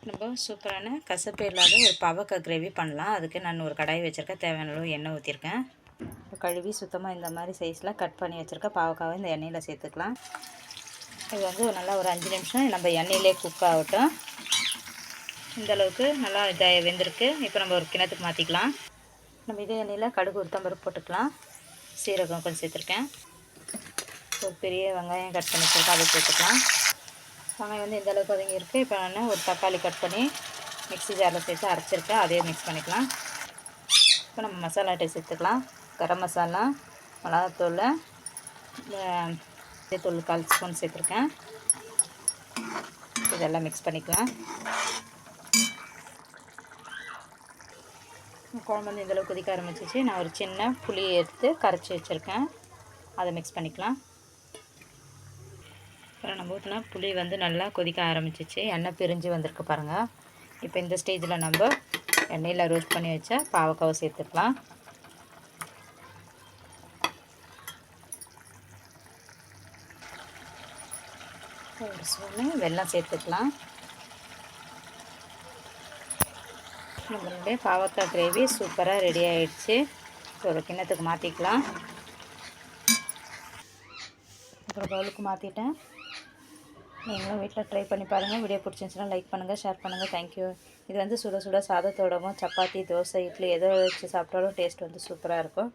நம்ம சூப்பரான கசப்பு இல்லாத ஒரு பாவக்காய் கிரேவி பண்ணலாம். அதுக்கு நான் ஒரு கடாய் வச்சுருக்கேன். தேவையான அளவு எண்ணெய் ஊற்றிருக்கேன். கழுவி சுத்தமாக இந்த மாதிரி சைஸில் கட் பண்ணி வச்சுருக்க பாவக்காவை இந்த எண்ணெயில் சேர்த்துக்கலாம். இது வந்து நல்லா ஒரு 5 நிமிஷம் நம்ம எண்ணெயிலே குக் ஆகட்டும். இந்த அளவுக்கு நல்லா இதாக வெந்திருக்கு. இப்போ நம்ம ஒரு கிணத்துக்கு மாற்றிக்கலாம். நம்ம இதே எண்ணெயில் கடுகு உளுத்தம்பருப்பு போட்டுக்கலாம். சீரகம் கொஞ்சம் சேர்த்துருக்கேன். ஒரு பெரிய வெங்காயம் கட் பண்ணி வச்சுருக்கேன், அதை சேர்த்துக்கலாம். வெங்காயம் வந்து இந்த அளவுக்கு வதங்கி இருக்குது. இப்போ நான் ஒரு தக்காளி கட் பண்ணி மிக்ஸி ஜாரில் சேர்த்து அரைச்சிருக்கேன், அதையே மிக்ஸ் பண்ணிக்கலாம். இப்போ நம்ம மசாலா ஐட்டம் சேர்த்துக்கலாம். கரம் மசாலா, மிளகாத்தூள், தூள் 1/4 ஸ்பூன் சேர்த்துருக்கேன். இதெல்லாம் மிக்ஸ் பண்ணிக்கலாம். குழம்பு வந்து இந்தளவுக்கு கொதிக்க ஆரம்பிச்சிச்சு. நான் ஒரு சின்ன புளி எடுத்து கரைச்சி வச்சுருக்கேன், அதை மிக்ஸ் பண்ணிக்கலாம். அப்புறம் நம்ம ஊற்றினா புளி வந்து நல்லா கொதிக்க ஆரம்பிச்சிச்சு. எண்ணெய் பிரிஞ்சு வந்திருக்கு பாருங்கள். இப்போ இந்த ஸ்டேஜில் நம்ம எண்ணெயில் ரோஸ்ட் பண்ணி வச்ச பாவக்காவை சேர்த்துக்கலாம். ஒரு ஸ்பூனு வெல்லம் சேர்த்துக்கலாம். நம்மளுடைய பாவக்காய் கிரேவி சூப்பராக ரெடி ஆகிடுச்சு. ஒரு கிண்ணத்துக்கு மாற்றிக்கலாம். அப்புறம் பவுலுக்கு மாற்றிட்டேன். நீங்களும் வீட்டில் ட்ரை பண்ணி பாருங்கள். வீடியோ பிடிச்சிருந்துச்சுன்னா லைக் பண்ணுங்கள், ஷேர் பண்ணுங்கள். தேங்க்யூ. இது வந்து சுட சுட சாதத்தோடவும் சப்பாத்தி, தோசை, இட்லி எதோ வச்சு சாப்பிட்டாலும் டேஸ்ட் வந்து சூப்பராக இருக்கும்.